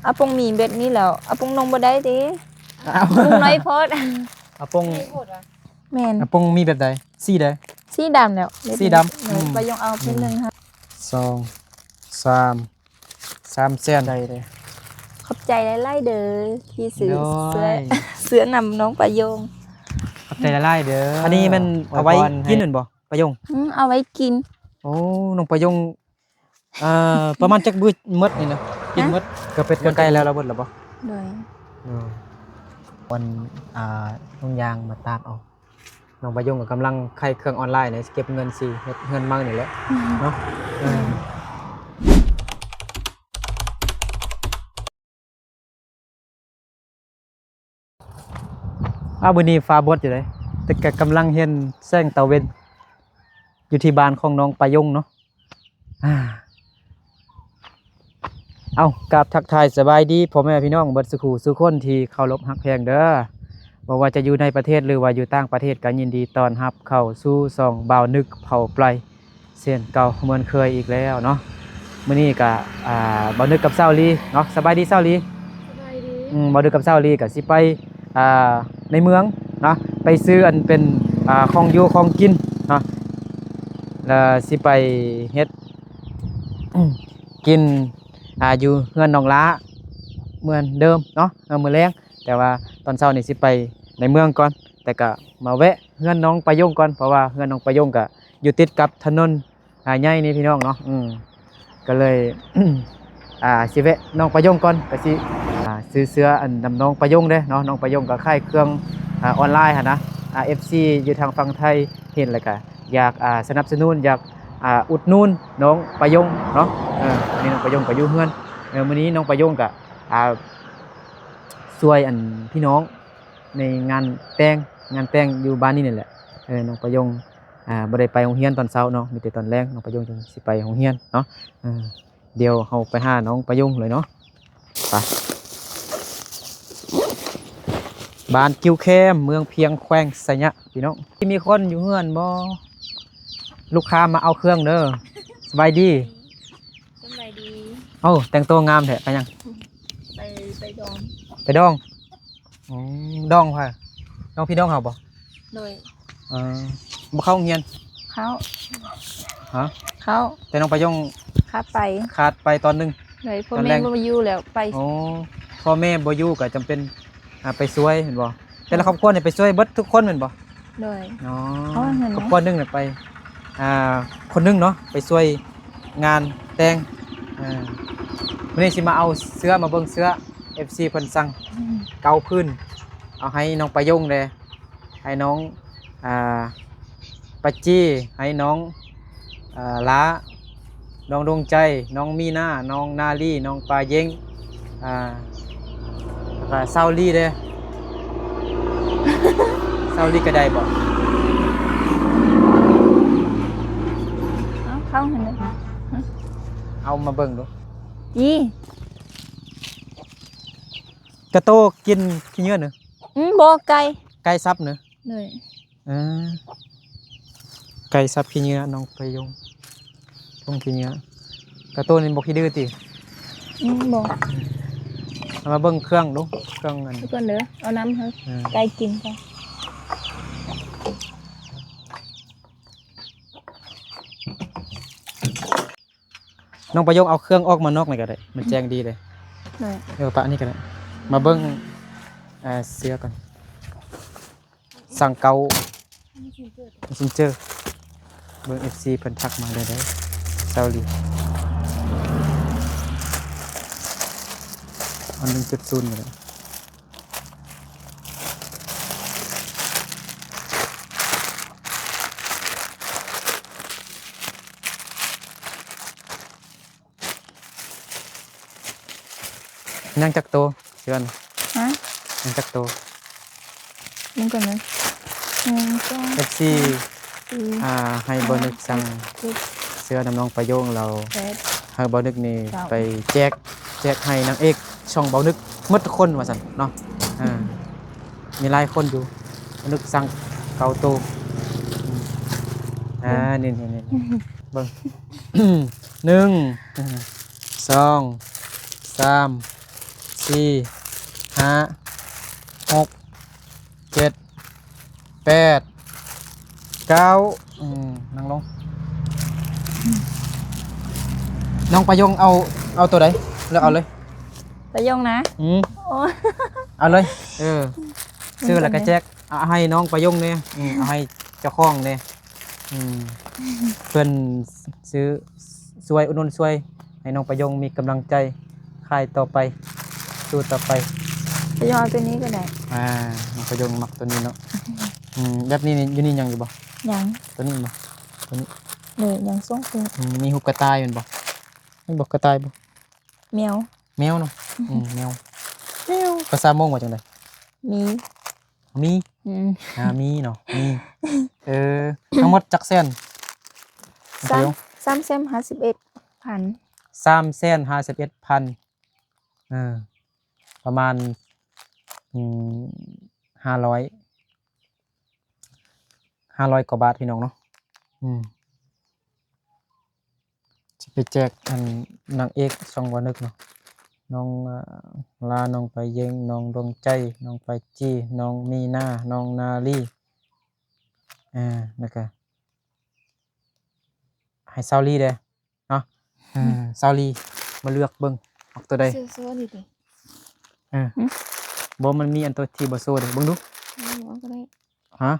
อาปงมีเบ็ดนี้แล้วอาปงนงบ่ได้ติปงน้อยโพดอาปงแม่นอาปงมีแบบใดสีใดสีดำแล้วสีดำไปยงเอาเพิ่นนึงค่ะ2 3 เส้นได้เลยขอบใจหลายๆเด้อที่ซื้อเสื้อ โดย เสื้อนำน้องประโยงขอบใจละลายเด้ออันนี้มันเอาไว้กินเหมือนบ่ประยง เอาไว้กินโอ้น้องประยงประมาณจักมื้อหมดนี่นะกินหมดก็เป็ดก็ไก่แล้วเราเบิดแล้วบ่โดยวันน้องยางมาตากเอาน้องประยงก็กำลังไขเครื่องออนไลน์เนี่ยเก็บเงินสิเฮ็ดเงินมั่งนี่แหละเนาะมื้อนี้ฟ้าบดอยู่เลยแต่ก็กำลังเห็นแสงตะเวนอยู่ที่บ้านของน้องประยงเนาะเอากราบทักทายสบายดีพ่อแม่พี่น้องเบิดสุขุสุคนที่เคารพฮักแพงเด้อบ่ว่าจะอยู่ในประเทศหรือว่าอยู่ต่างประเทศก็ยินดีต้อนรับเข้าสู่ช่องบ่าวนึกเผาปลายเส้นเก่าเหมือนเคยอีกแล้วเนาะมื้อนี้ก็บ่าวนึกกับเซาลีเนาะสบายดีเซาลีสบายดีบ่าวนึกกับเซาลีก็สิไปในเมืองเนาะไปซื้ออันเป็นของอยู่ของกินเนาะแล้วสิไปเฮ็ดกินอยู่เฮือนน้องล้าเหมือนเดิมเนาะมื้อแลงแต่ว่าตอนเช้านี่สิไปในเมืองก่อนแต่ก็มาแวะเฮือนน้องประยงก่อนเพราะว่าเฮือนน้องประยงก็อยู่ติดกับถนนใหญ่นี่พี่น้องเนาะก็เลย สิแวะน้องประยงก่อนก็สิซื้อเสื้ออันนำน้องประยงเด้เนาะน้องประยงก็ขายเครื่องออนไลน์หั่นนะFC อยู่ทางฝั่งไทยเห็นแล้วก็อยากสนับสนุนอยากอุดหนุนน้องประยงเนาะนี่น้องประยงก็อยู่เฮือนมื้อนี้น้องประยงก็ช่วยอันพี่น้องในงานแต่งอยู่บ้านนี่นี่แหละน้องประยงบ่ได้ไปโรงเรียนตอนเช้าเนาะมีแต่ตอนแลงน้องประยงจึงสิไปโรงเรียนเนาะเดี๋ยวเฮาไปหาน้องประยงเลยเนาะไปบ้านกิ้วแคมเมืองเพียงแขวงไสยะพี่น้องที่มีคนอยู่เฮือนบ่ลูกค้ามาเอาเครื่องเด้อสบายดีเอ้าแต่งตัวงามแท้ไปยังไปดองไปดองดองค่ะดองพี่ดองเฮาบ่โดยบ่เข้าโรงเรียนเขาฮะเขาแต่น้องประยงขาดไปตอนนึงเลยพ่อแม่บ่อยู่แล้วไปพ่อแม่บ่อยู่ก็จำเป็นไปช่วยเห็นบ่แต่ละครอบครัวนี่ไปช่วยเบิดทุกคนแม่นบ่โดยครอบครัวนึงเนี่ยไปคนนึงเนาะไปช่วยงานแต่งวันนี้สิมาเอาเสื้อมาเบิ่งเสื้อ FC เพิ่นสั่งเกาพื้นเอาให้น้องประยงเลยให้น้องปัจจี้ให้น้องล้าน้องดวงใจน้องมีหน้าน้องนาลีน้องปลาเย้งแล้วก็เซาลี่เด้เซาลี่ก็ได้บ่เข้าเห็นไหมเอามาเบิ่งดูกระโตกินขี้เนื้อเนอะบ่ไก่ซับเนอะเลยไก่ซับขี้เนื้อน้องประยงต้มขี้เนื้อกระโตนี่บ่ขี้ดื้อติบ่เอามาเบิ่งเครื่องดูเครื่องอันก่อนเด้อเอาน้ำให้ไก่กินก่อนน้องประยงเอาเครื่องออกมานอกหน่อยก็ได้มันแจ้งดีเลยปะนี่ก็ได้มาเบิ่งเสื้อก่อนสั่งเกาซินเจอร์เบิ่ง FC เพิ่นทักมาได้เซาลีอัน 1.0 เลยยังจักโตเชื่อนยังจักโตยังก่อนเลยFC ให้บอนึกสั่งเสื้อน้ำน้องประโยงเราให้บอนึกนี่ไปแจกให้นางเอกช่องบอนึกหมดทุกคนว่าซั่นเนาะมีหลายคนอยู่บอนึกสั่งเกาโตนี่เบิ่ง1 2 3 สี่ห้าหกเจ็ดแปดเก้านั่งลงน้องประยงเอาตัวใดเลือกเอาเลย ประยงนะโอ้ เอาเลยซื้อแล้วก็แจกเอาให้น้องประยงเนี่ยเอาให้เจ้าของเนี่ยเพื่อนซื้อช่วยอุดหนุนช่วยให้น้องประยงมีกำลังใจขายต่อไปสู้ต่อไป ประยงเอาตัวนี้ก็ได้ น้องประยงมักตัวนี้เนาะแบบนี้อยู่นี่ยังอยู่บ่ ยัง ตัวนี้บ่ตัวนี้ เลยยังส่งคือ มีหุบกระต่ายมันบ่มันบอกกระต่ายบ่ แมว แมวเนาะแมวภาษามงว่าจังได๋ มี มี มีเนาะมีทั้งหมดจักแสน 351,000 351,000ประมาณ500กว่าบาทพี่น้องเนาะจะไปแจกนางเอกช่องวันนึกเนาะน้องลาน้องไปเยงน้องดวงใจน้องไปจี้น้องมีนาน้องนาลีแล้วก็ให้ซาวลีเด้เนาะซาวลีมาเลือกเบิ่งออกตัวใด ซื้อนี่ดิ บ่มันมีอันตัวที่บ่โซ่เด้เบิ่งดู เอาก็ได้ ฮะ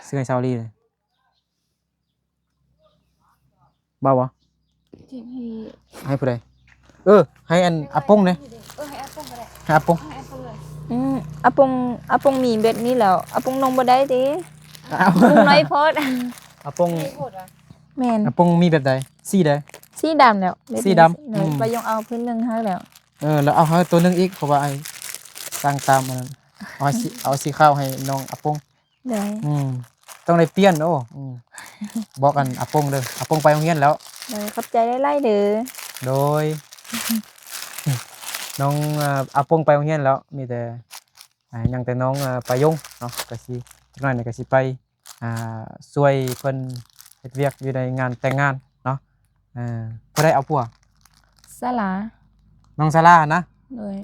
ซื้อให้ซาวลีเลยบ่าวะ ที่ ให้ผู้ใดให้อันอาปงเนี่ย ให้อาปงก็ได้ ให้อาปง ให้อาปงเลยอาปงมีเบ็ดนี้แล้วอาปงนงบ่ได้ติปงน้อยโพด อาปง แม่น อาปงมีแบบใดสีใด สีดำแล้วเบ็นี้ สีดำ เลยประยงเอาพื้นหนึงให้แล้ว แล้วเอาให้ตัวหนึงอีกเพราะว่าไอ้สร้างตามมันนั้นเอาสีขาวให้น้องอาปง เลย ต้องได้เปลี่ยนบอกกันอาปงเด้ออาปงไปโรงเรียนแล้ว เลยขอบใจหลายๆเด้อ โดย น้องอาปงไปโรงเรียนแล้วมีแต่ยังแต่น้องประยงเนาะก็สิจักหน่อยนี่ก็สิไปช่วยเพิ่นเฮ็ดเวียกอยู่ในงานแต่งงานเนาะผู้ใดเอาผัว สลา น้องศาลานะ เลย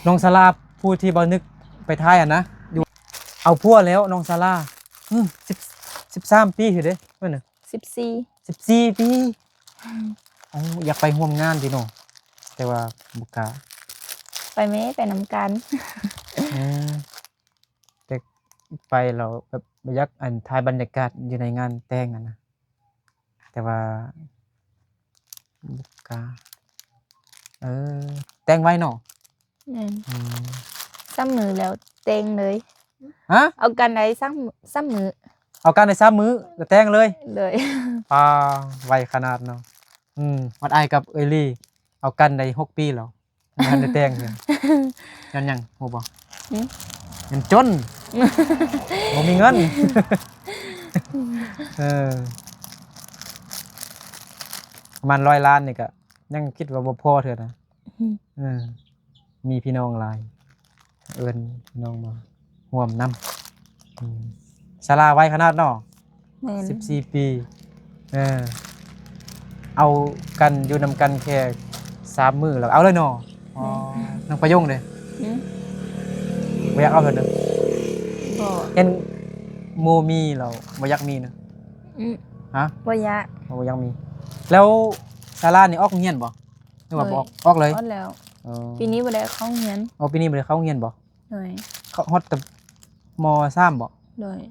น้องศาลาผู้ที่บ่นึกไปท้ายนะอยู่เอาผัวแล้วน้องศาลา13 ปีคือเด้เพิ่นน่ะ 14 14 ปีอยากไปร่วมงานพี่น้องแต่ว่าบ่กล้า ไปไหมไปนำกัน แต่ไปเราแบบอยากถ่ายบรรยากาศอยู่ในงานแต่งนะแต่ว่าบุกกล้าแต่งไว้เนาะ นั่นซ้ำมือแล้วเต็งเลย ฮะ เอากันไหนซ้ำมือ เอาการใน3 มื้อก็แต่งเลย เลย ไวขนาดเนาะวัดไอายกับเอลี่เอากันได้6 ปีแล้วงานได้แต่งเนี่ยยันยังโหบ่ยันจนบ่มีเงินประมาณ100 ล้านนี่ก็ยังคิดว่าบ่พอเถิดนะมีพี่น้องหลายเอิ้นพี่น้องมาร่วมนำศาลาไว้ขนาดเนาะ แม่น 14 ปีเอากันอยู่นำกันแค่3 มื้อแล้วเอาเลยเนาะน้องประยงเด้บ่อยากเอาเถิดเด้อ บ่ เห็นหมู่มีแล้วบ่อยากมีนะฮะ บ่ยะ บ่อยากมี แล้วศาลานี่ออกโรงเรียนบ่หรือว่าบ่ออกเลย อดแล้ว ปีนี้บ่ได้เข้าโรงเรียน ปีนี้บ่ได้เข้าโรงเรียนบ่ เลย เขาฮอดแต่ม.3 บ่ เลย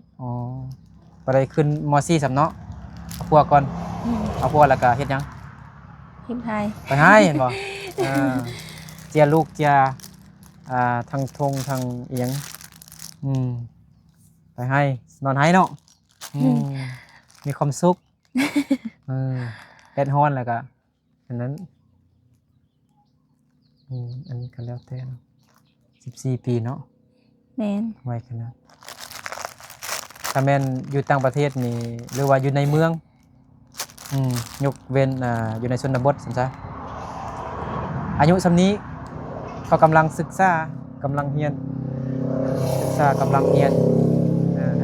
บ่ได้ขึ้นม.4 สำเนาะเอาพัวก่อนเอาพัวแล้วก็เฮ็ดหยัง เฮ็ดไทย ไปให้เห็นบ่เจียลูกเจียทางทงทางอีหยังไปให้นอนให้เนาะมีความสุขแดดร้อนแล้วก็อันนั้นอันนี้ก็แล้วแต่เนาะ14 ปีเนาะ แม่น ไวขนาดถ้าแม่นอยู่ต่างประเทศนี่หรือว่าอยู่ในเมืองยกเว้นอยู่ในชนบทซั่นซะอายุส่ำนี้เขากำลังศึกษากำลังเรียนถ้า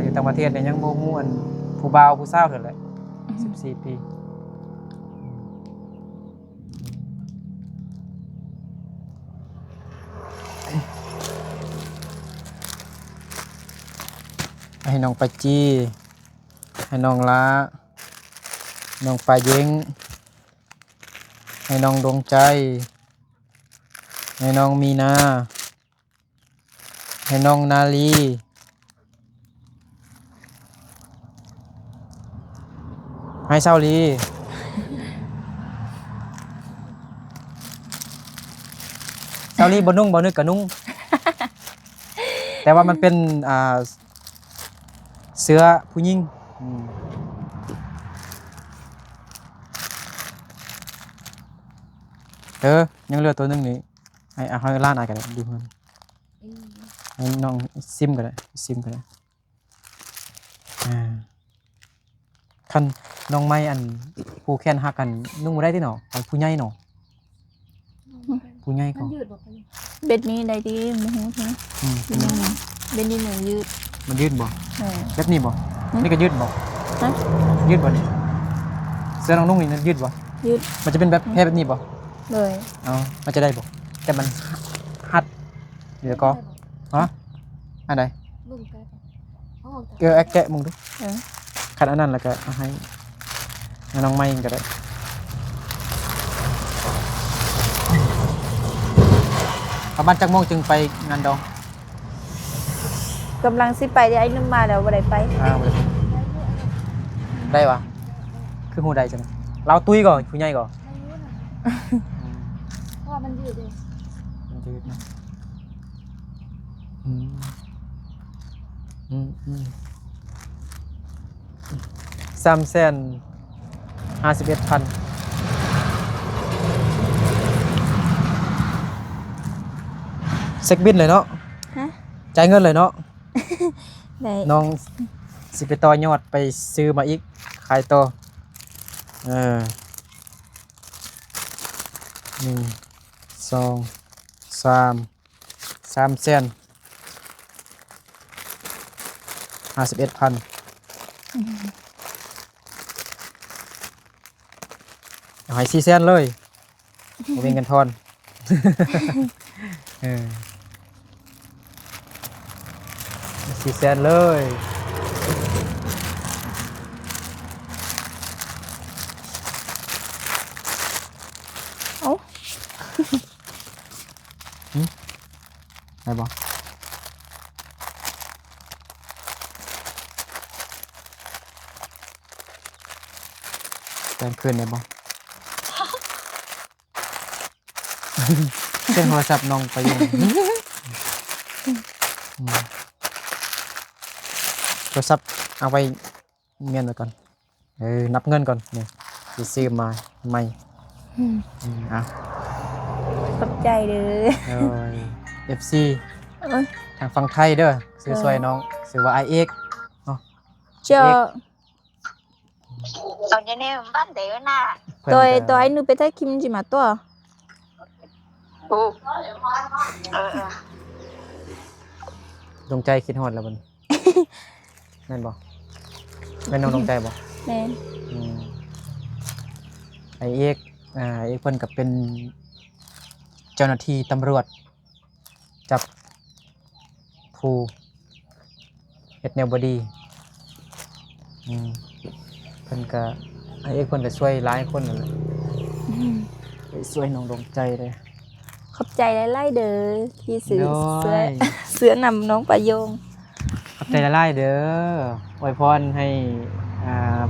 อยู่ต่างประเทศเนี่ยยังบ่ฮู้อันผู้บ่าวผู้สาวเท่าไหร่14 ปี ให้น้องปาจี้ให้น้องละน้องปลาเย้งให้น้องดวงใจให้น้องมีนาให้น้องนาลีให้เศร้าลีเศร้าลีบ่นุ่งบ่นึกกะนุ่ง แต่ว่ามันเป็นเสื้อผู้หญิงยังเหลือตัวหนึงนี่ให้ล้านอายกันดูมันให้น้องซิมกันเลยซิมกันเลยคันน้องไม้อันผู้แค้นหักกันนุ่งบ่ได้ที่หนอของผู้ใหญ่หนอผู้ใหญ่ก็ เบ็ดนี้ได้ดีหมูหูใช่ไหมเบ็ดนี้หมูยืด มันยืดบ่ เ แบบนี้บ่นี่ก็ยืดบ่ ฮะ ยืดบ่นี่เสื้อน้องนุ่งนี่มันยืดบ่ ยืด มันจะเป็นแบบแค่แบบนี้บ่ เลย เอามันจะได้บ่แต่มันหัดเดี๋ยวก็ฮะอันใดแกะมึงดูคันอันนั้นแล้วก็เอาให้น้องไม้ก็ได้ประมาณจักโมงจึงไปงานดอง กำลังสิไปเดี๋ยวไอ้นุ่มมาแล้วบ่ได้ไป ได้วะคือหูใดจังเราตุ้ยก่อนผู้ใหญ่ก่อน เพราะว่ามันยืดเลย มันยืดนะ351,000เซ็กบินเลยเนาะ ฮะ จ่ายเงินเลยเนาะ ได้ น้องสิไปต่อยอดไปซื้อมาอีกขายต่อ1 2 3 แสน51,000เอาให้4 แสนเลยบ่มีเงินทอน 4 แสนเลย เอ้า ได้บ่แจ้งคืนได้บ่ เส้นโทรศัพท์น้องไปอยู่ โทรศัพท์เอาไปเมียนไว้ก่อนนับเงินก่อนนี่สิซื้อมาใหม่อ่ะ ขอบใจเด้อ FC เอ้ย ทางฝั่งไทยเด้อซื้อซอยน้องซื้อว่า IX เนาะ เจ้า เอาเนี่ยเนี่ยบ้านเดี๋ยวน่ะ เพิ่น ตัว ก็ ตัวไอ้นูไปถ้าคิมจิมาตัว โอ้ดวงใจคิดฮอดแล้วบัดนี้ แม่นบ่แม่นน้องดวงใจบ่ แม่น ไอเอกเอกเพิ่นก็เป็นเจ้าหน้าที่ตำรวจจับผู้เฮ็ดแนวบ่ดีเพิ่นก็ไอเอกเพิ่นก็ช่วยหลายคนนั่นแหละไปช่วยน้องดวงใจเลย ขอบใจหลายๆเด้อที่ซื้อ โดย เสื้อนำน้องประโยง ขอบใจหลายๆเด้ออวยพรให้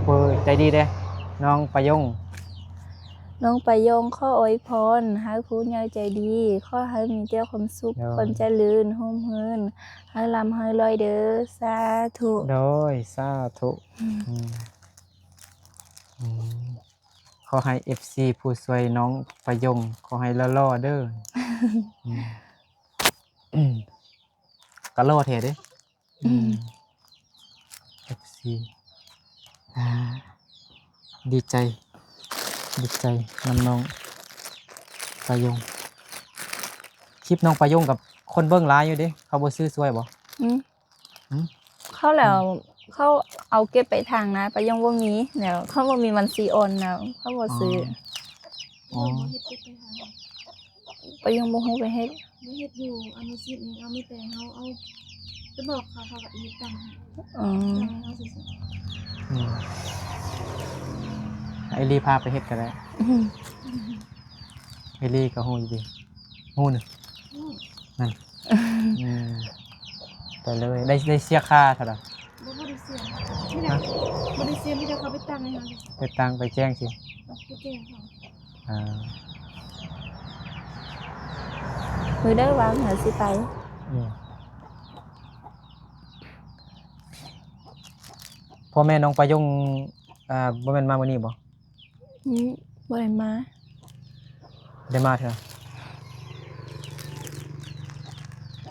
ผู้ใจดีเด้อน้องประยง น้องประโยงขออวยพรให้ผู้ใหญ่ใจดีขอให้มีแต่ความสุขคนเจริญร่มเรือนให้ร่ำให้รวยเด้อสาธุ โดยสาธุขอให้ FC ผู้ช่วยน้องประยงขอให้ล่อๆเด้อก็ล่อแท้เด้ FC ดีใจนำน้องประยงคลิปน้องประยงกับคนเบิ่งหลายอยู่เด้เขาบ่ซื้อสวยบ่ เขาแล้วเขาเอาเก็บไปทางนะประโยงบ่มีแล้วเขาบ่มีมันซีออนแล้วเขาบ่ซื้อ อ๋อ เฮ็ดไปหา ประโยงบ่ฮู้ไปเฮ็ด ไม่เฮ็ดอยู่เอามาสินี่เอาไม่แต่งเอาไป จะบอกเขาก็อีตังค์ อ๋อ เขาสิ อืมไอรีพาไปเฮ็ดก็ได้ อืม ไอรีก็ฮู้อยู่ดิฮู้นึนั่นไปเลยได้เสียค่าเท่าไหร่ บ่ได้เสียนี่แหละบ่ได้เสียมีแต่เขาไปตังค์ให้เขา ไปตังไปแจ้งสิ ไปแจ้งเขา อ่า มือได้วางหาสิไป อืมพ่อแม่น้องประยงบ่แม่นมามื้อนี้บ่ บ่ได้มา ได้มาเถอะ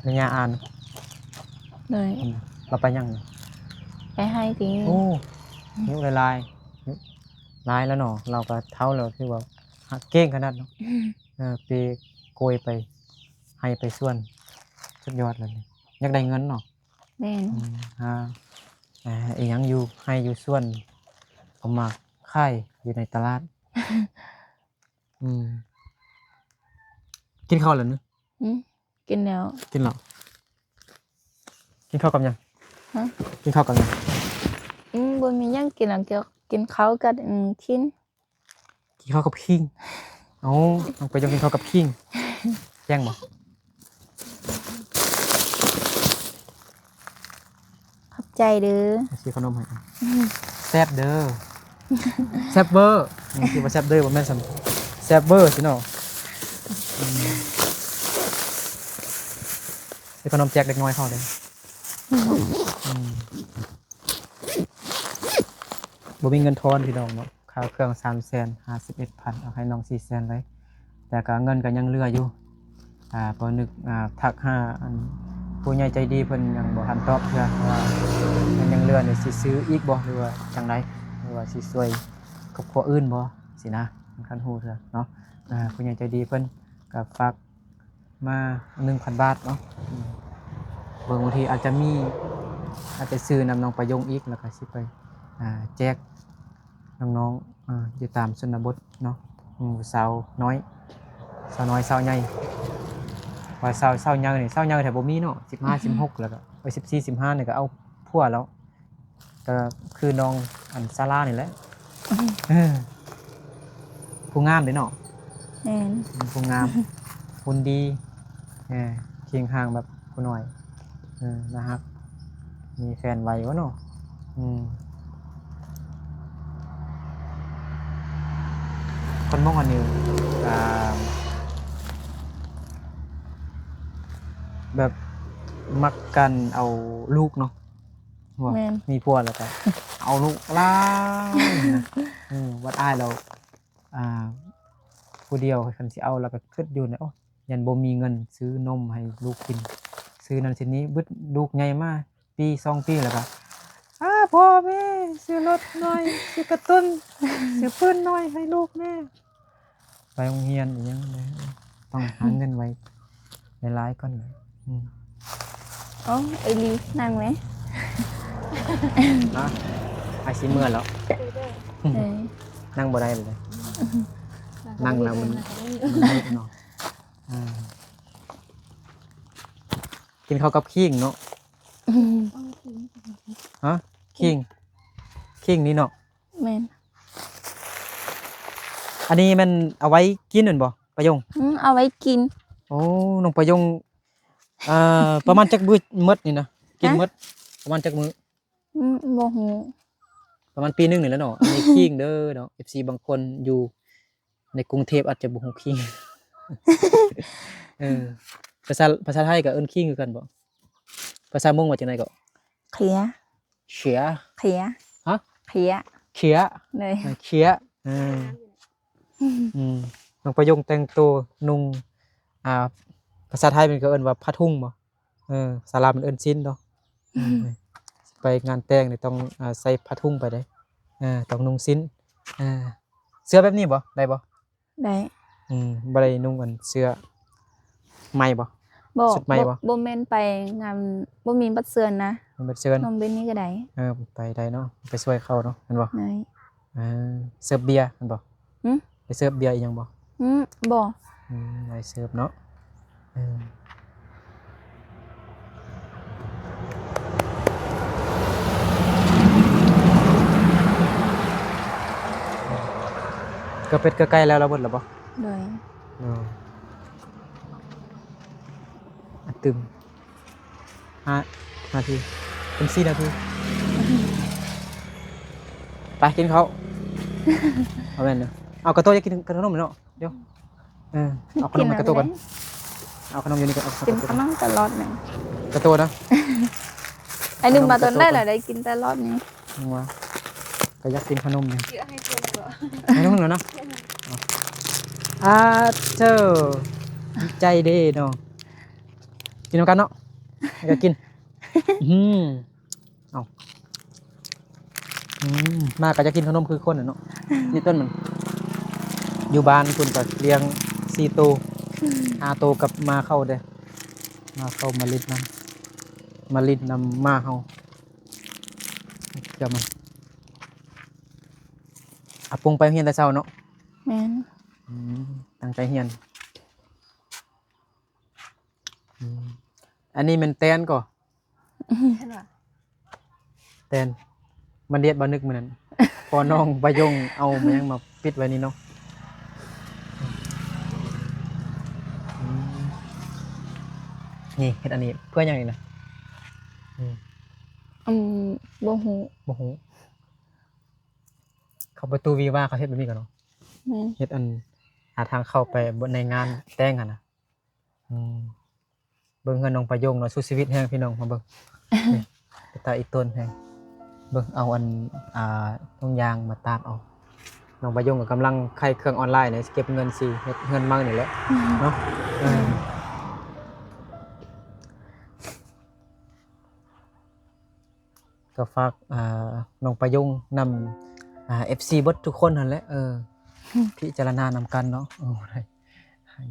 ในญาอ่าน เลย เราไปยังนี่ ไปให้ที โอ้นิ้วลายๆลายแล้วเนาะเราก็เท่าแล้วคือว่าหักเก่งขนาดเนาะไปโกยไปให้ไปส่วนสุดยอดเลยนี่อยากได้เงินเนาะ แม่น อีหยังอยู่ให้อยู่ส่วนเอามาค่ายอยู่ในตลาด กินข้าวแล้วเนอะ กินแล้ว กินเหล้ากินข้าวกับหยัง ฮะ กินข้าวกับหยัง บ่มีหยังกินแล้วเกี่ยวกินข้าวกับทิ้น กินข้าวกับขิงเอาลองไปจะกินข้าวกับขิงแจ้งบ่ ขอบใจเด้อ ซื้อขนมให้แซ่บเด้อแซ่บเบอร์คือว่าแซ่บเด้อบ่แม่นซั่นแซ่บเบอร์สิเนาะซื้อขนมแจกเด็กน้อยเขาเด้อบ่มีเงินทอนพี่น้องเนาะค่าเครื่อง 351,000 เอาให้น้อง 400,000ไว้แต่ก็เงินก็ยังเหลืออยู่พอนึกทักหาอันผู้ใหญ่ใจดีเพิ่นยังบ่ทันตอบเทื่อว่ามันยังเหลือนี่สิซื้ออีกบ่หรือว่าจังไดหรือว่าสิช่วยกับครัวอื่นบ่สินะมันคันฮู้เทื่อเนาะผู้ใหญ่ใจดีเพิ่นก็ฝากมา 1,000 บาทเนาะบางทีอาจจะมีอาจจะซื้อนำน้องประยงอีกแล้วก็สิไปแจกน้องๆอยู่ตามชนบทเนาะสาวน้อยสาวใหญ่ว่าสาวใหญ่นี่สาวใหญ่แถวบ่มีเนาะ15 16แล้วก็ไป14 15นี่ก็เอาผัวแล้วก็คือน้องอันซาร่านี่แหละผู้งามเด้เนาะ แม่น ผู้งามหุ่นดีเคียงห่างแบบผู้น้อยนะครับมีแฟนไววะเนาะคนมองอันนี้แบบมักกันเอาลูกเนาะว่า แม่น มีผัวแล้วก็ เอาลูกล่านะวัดอ้ายเราผู้เดียวคันสิเอาแล้วก็คิดอยู่นะโอ้ยันบ่มีเงินซื้อนมให้ลูกกินซื้อนั่นสินี้บึดลูกใหญ่มาปี2ปีแล้วก็พ่อแม่ซื้อรถหน่อยซื้อกระตุ้นซื้อปืนหน่อยให้ลูกแม่ไปโรงเรียนอย่างเงี้ยต้องหาเงินไว้หลายๆก่อนเลย อ๋อไอ้ลีนั่งไหม นะไอซิเมื่อแล้ว เออ นั่งบ่ได้เลย นั่งแล้วมันมืดเนาะกินข้าวกับขิงเนาะฮะขิงนี่เนาะ แม่น อันนี้มันเอาไว้กินเหมือนบ่ประยง เอาไว้กิน โอ้น้องประยงประมาณจักมื้อหมดนี่นะกินหมดประมาณจักมื้อ บ่ฮู้ ประมาณปีนึงนี่แหล้วเนาะอันนี้ขิงเด้อเนาะ FC บางคนอยู่ในกรุงเทพอาจจะบ่ฮู้ขิง ภาษาไทยก็เอิ้นขิงคือกันบ่ภาษามงว่าจังไดก็ เขีย เขีย เขีย ฮะ เขีย เขีย เลย เขียน้องประยงแต่งตัวนุ่งภาษาไทยมันก็เอิ้นว่าผ้าทุ่งบ่ภาษาลาวมันเอิ้นชิ้นเนาะไปงานแต่งนี่ต้องใส่ผ้าทุ่งไปได้ต้องนุ่งชิ้นเสื้อแบบนี้บ่ได้บ่ ได้ บ่ได้นุ่งอันเสื้อไหมบ่ บ่ สุดไหมบ่ บ่แม่นไปงานบ่มีบัตรเสือนนะ มันเป็นเสื้อ น้องเบนนี่ก็ได้ ไปได้เนาะไปช่วยเขาเนาะแม่นบ่ ได้ เสิร์ฟเบียร์แม่นบ่ หือ ไปเสิร์ฟเบียร์อีหยังบ่ บ่ ไปเสิร์ฟเนาะ ก็เป็ดก็ใกล้แล้วเราเบิดแล้วบ่ โดย เอออัดตึม5 นาทีเป็น4 นาทีไปกินเขาว เอาแม่นเนาะเอากระโตจะกินขนมเนาะเดี๋ยวเอาขนมมากระโตกันเอาขนมอยู่นี่ก่อนเอา กินขนมตลอดแม่ง กระโตนะ ไอ้หนึ่งมาตอนได้เหรอได้กินตลอดนี่ นึกว่าก็อยากกินขนมเนี่ย เยอะให้เพื่อนเหรอ ให้น้องหน่อยเนาะเจ้าดีใจเด้เนาะกินน้ำกันเนาะอยากกินเอามาก็จะกินขนมคือคนน่ะเนาะนี่ต้นมันอยู่บ้านคุณก็เลี้ยง4 ตัว 5 ตัวกับมาเข้าเด้มาเข้ามาลิดน้ำมาลิดน้ำมาเฮาเดี๋ยวมันอาปงไปเฮียนแต่เช้าเนาะ แม่น ตั้งใจเฮียนอันนี้มันแตนก่อ เห็นป่ะ แตนมันเดียดบ่นึกมื้อนั้น พอน้องบะยงเอามายังมาปิดไว้นี่เนาะนี่เฮ็ดอันนี้เพื่อหยังนี่นะ บ่ฮู้ บ่ฮู้เข้าประตูวีว่าเขาเฮ็ดแบบนี้กันเนาะ แม่น เฮ็ดอันหาทางเข้าไปบนในงานแต่งหั่นน่ะเบิ่งเฮือนน้องประยงเนาะสู้ชีวิตแฮงพี่น้องมาเบิ่ง นี่ไปตาอีกต้นแฮงเบิ่งเอาอันตรงยางมาตากเอาน้องประยงก็กำลังไขเครื่องออนไลน์เนี่ยเก็บเงินสิเฮ็ดเงินมั่งนี่แหละเนาะก็ฝากน้องประยงนำFC เบิดทุกคนนั่นแหละพิจารณานำกันเนาะ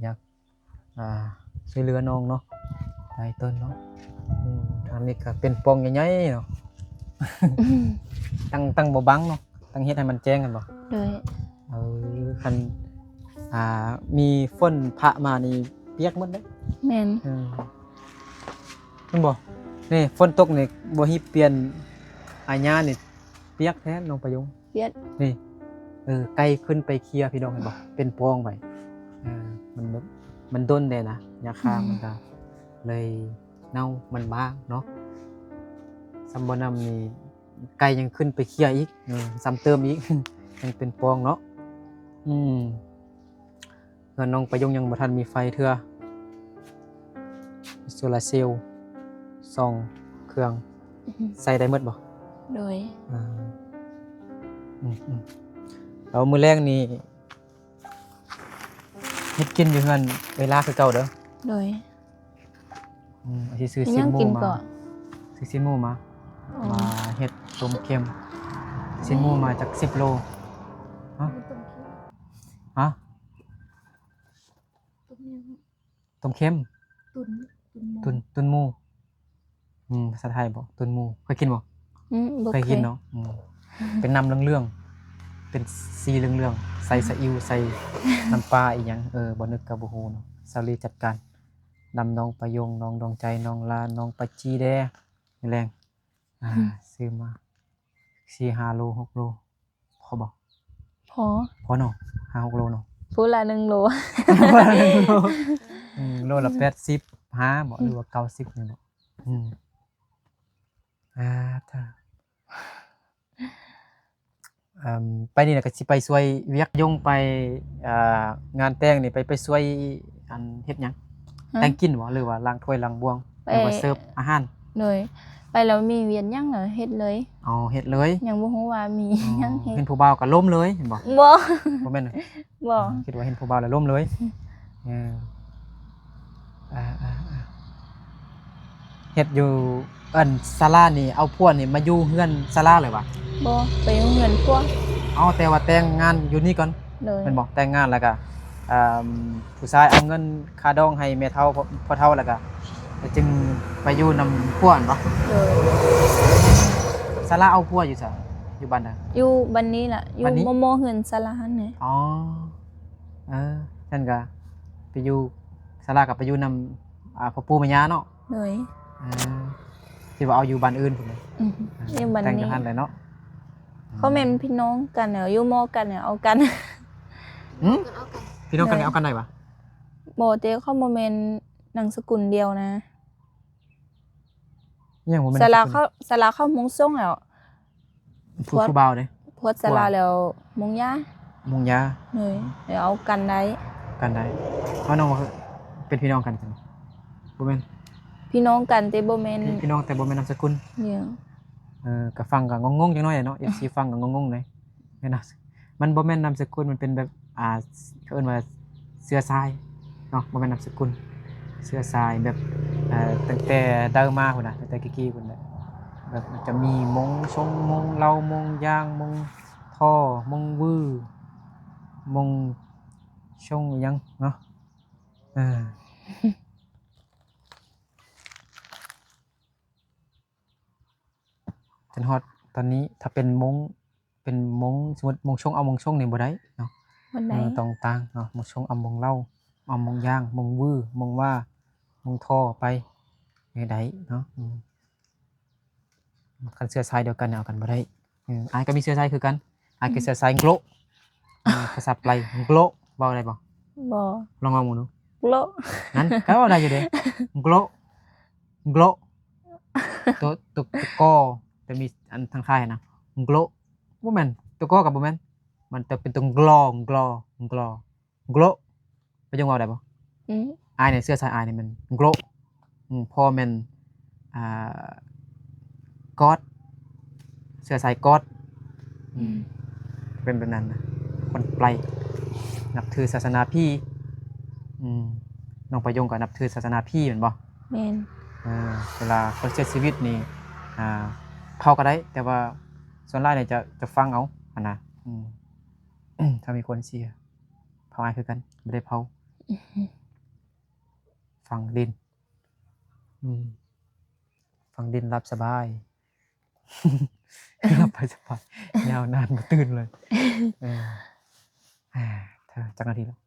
อยากช่วยเหลือน้องเนาะหลายต้นเนาะทางนี้ก็เป็นปองใหญ่ๆเนาะ ตั้งบ่บังเนาะตั้งเฮ็ดให้มันแจ้งกันบ่ โดย คันมีฝนพระมานี่เปียกหมดเด้ แม่น เห็นบ่นี่ฝนตกนี่บ่ฮิเปลี่ยนอาญานี่เปียกแท้น้องประยง เปียด นี่ไกลขึ้นไปเคลียร์พี่น้องเห็นบ่เป็นปองไว้มันแบบมันด้นได้นะยาคามันก็เลยเน่ามันบ้างเนาะซัมบ่นำนี่ไกลยังขึ้นไปเคลียร์อีกซ้ำเติมอีก ยังเป็นปองเนาะเงินน้องประยงยังบ่ทันมีไฟเทื่อโซลาร์เซลล์2 เครื่องใส่ได้หมดบ่ โดย แล้วมื้อแรกนี่เฮ็ดกินอยู่เฮือนเวลาคือเก่าเด้อ โดย อาสิซื้อ ยั ซิ ง หมู กิน มา ก่อน ซื้อซิหมูมา อ๋อ มาเฮ็ดต้มเค็มซิหมูมาจาก10 โลฮะฮะ ตุ้มยังต้มเค็ม ตุนหมู ตุนหมูภาษาไทยบ่ตุนหมูเคยกินบ่ บ่ เคยกินเนาะเป็นน้ำเรื่องๆเป็นสีเรื่องๆใส่ซีอิ๊วใส่น้ำปลาอีหยังบ่นึกก็บ่ฮู้เนาะซาลีจัดการนำน้องประยงน้องดวงใจน้องลาน้องปัจจีแดนี่แรงซื้อมา4-5 โล 6 โลพอบ่ พอเนาะ5-6 โลเนาะ ผู้ละ1 โล โลละ85บ่หรือว่า90นี่เนาะถ้าไปนี่น่ะก็สิไปช่วยเวียกยงไปงานแต่งนี่ไปช่วยอันเฮ็ดหยังแต่งกินบ่หรือว่าล้างถ้วยล้างบวงหรือว่าเสิร์ฟอาหาร โดยไปแล้วมีเวียนยังเหรอเฮ็ดเลย อ๋อเฮ็ดเลย ยังบ่ฮู้ว่ามียังเฮ็ด เห็นผู้บ่าวก็ล้มเลยเห็นบ่ บ่ บ่แม่น บ่ คิดว่าเห็นผู้บ่าวแล้วล้มเลยเฮ็ดอยู่ศาลานี่เอาพวกนี่มาอยู่เฮือนศาลาเลยวะ บ่ไปโรงเรียนพวก เอาแต่ว่าแต่งงานอยู่นี่ก่อน โดย แม่นบ่แต่งงานแล้วก็ผู้ชายเอาเงินค่าดองให้แม่เฒ่าพ่อเฒ่าแล้วก็จึงไปอยู่นำพวกนั่นบ่ โดย ศาลาเอาพวกอยู่ซะอยู่บ้านใด อยู่บันนี้ล่ะอยู่ บัดนี้ โมเฮือนสลาหั่นนี่ อ๋อฉันก็ไปอยู่ศาลาก็ไปอยู่นำพ่อปู่แม่ย่าเนาะ โดย ที่ว่าเอาอยู่บ้านอื่นพุ่นเลย อยู่บัน แต่งอ นี้ ยู่หั่นเลยเนาะ เขาแม่นพี่น้องกันเนาะอยู่มอกันเนาะเอากัน หืม เอากัน พี่น้องกันเอากันได้ปะ บ่แต่เขาบ่แม่นนามสกุลเดียวนะ ยังบ่แม่น สลาเข้ามงส่งแล้ว ผู้บ่าวเด้ พวดสลาแล้วมงยา มุงยา เลยเดี๋ยวเอากันได้ กันได้เพราะน้องว่าเป็นพี่น้องกันกันบ่แม่น พี่น้องกันแต่บ่แม่น พี่น้องแต่บ่แม่นนามสกุล เนี่ย ก็ฟังก็งงๆจังน้อยเนาะ FC ฟังก็งงๆเลยแม่นนะมันบ่แม่นนามสกุลมันเป็นแบบเขาเอิ้นว่าเชื้อสายเนาะบ่แม่นนามสกุลเชื้อสายแบบตั้งแต่เดิมมาพุ่นน่ะตั้งแต่กี้ๆพุ่นน่ะแบบมันจะมีมงชงมงเหล้ามงยางมงท่อมงวือมงชงอิหยังเนาะจนฮอดตอนนี้ถ้าเป็นมงสมมุติมงชงเอามงชงนี่บ่ได้เนาะ วันใด ต้องต่างเนาะมงชงเอามงเหล้าเอามงย่างมงวื้อมงว่ามงท่อไปอย่างใดเนาะคันเสื้อสายเดียวกันเนี่ยเอากันบ่ได้อายก็มีเสื้อสายคือกันอายก็เสื้อสายโกลภาษาไกลโกลเว้าได้บ่ บ่ ลองๆดู โล งั้นก็เว้าได้อยู่เด้โกลตัวกอแต่มีอันทางท้ายนะโกลบ่แม่นตัวกอกับบ่แม่นมันจะเป็นตรงกลโกลไปจังเว้าได้บ่ อืม อายเนี่ยเสื้อสายอายเนี่ยมันโกลพอแมันอ่ากอดเสื้อสายกอดเป็นแบบนั้นนะคนไกลนับถือศาสนาพี่น้องประยงก็นับถือศาสนาพี่เหมือนบ่ แม่น เวลาคนเสียชีวิตนี่เผาก็ได้ แต่ว่าส่วนหลายเนี่ยจะฟังเอาอันนะถ้ามีคนเสียเผาอายคือกันไม่ได้เผา ฟังดินฟังดินรับสบาย รับไปสบายยาวนานมาตื่นเลยเธอจักนาทีแล้ว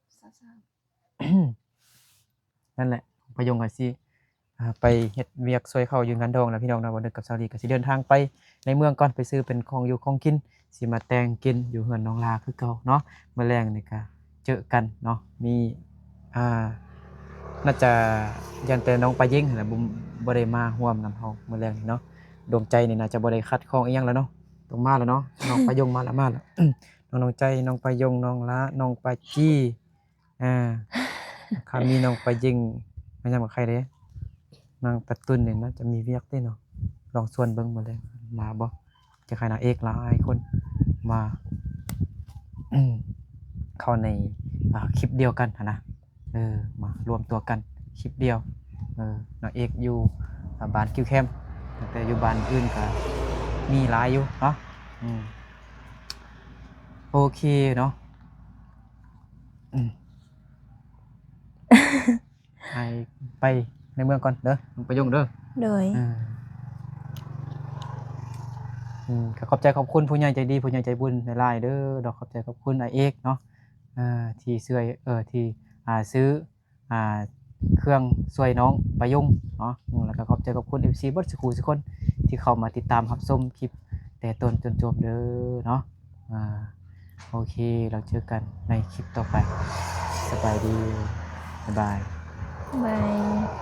นั่นแหละประยงกันสิไปเฮ็ดเวียกซอยเข้าอยู่งานดองนะพี่น้องนะวันเด็กกับสาวลีก็สิเดินทางไปในเมืองก่อนไปซื้อเป็นของอยู่ของกินสิมาแต่งกินอยู่เฮือนน้องลาคือเก่าเนาะมื้อแลงนี่ก็เจอกันเนาะมีน่าจะยันแต่น้องปลาเยิ่งนั่นแหละบ่ได้มาร่วมนำเฮามื้อแลงนี่เนาะดวงใจนี่น่าจะบ่ได้คัดของอีหยังแล้วเนาะต้องมาแล้วเนาะน้องปลายงมาแล้ว น้องใจน้องปลายงน้องละน้องปลาจี้ถ้ามีน้องปลาเยิ่งมันยังบ่ใครเด้นางปะตุนนี่น่าจะมีเวียกเด้เนาะลองชวนเบิ่งมื้อแลงมาบ่จะใครนางเอกหลายคนมาเข้าในคลิปเดียวกันนะมารวมตัวกันคลิปเดียวนางเอกอยู่บ้านคิวแคมแต่อยู่บ้านอื่นก็มีหลายอยู่เนาะโอเคเนาะไปในเมืองก่อนเด้อไปยงเด้อ โดย ก็ขอบใจขอบคุณผู้ใหญ่ใจดีผู้ใหญ่ใจบุญหลายๆเด้อดอกขอบใจขอบคุณไอเอกเนาะที่ช่วยที่ซื้อเครื่องช่วยน้องประยงเนาะแล้วก็ขอบใจขอบคุณ FC เบิดสุขุทุกคนที่เข้ามาติดตามรับชมคลิปแต่ต้นจนจบเด้อเนาะโอเคเราเจอกันในคลิปต่อไปสบายดีบ๊ายบาย บาย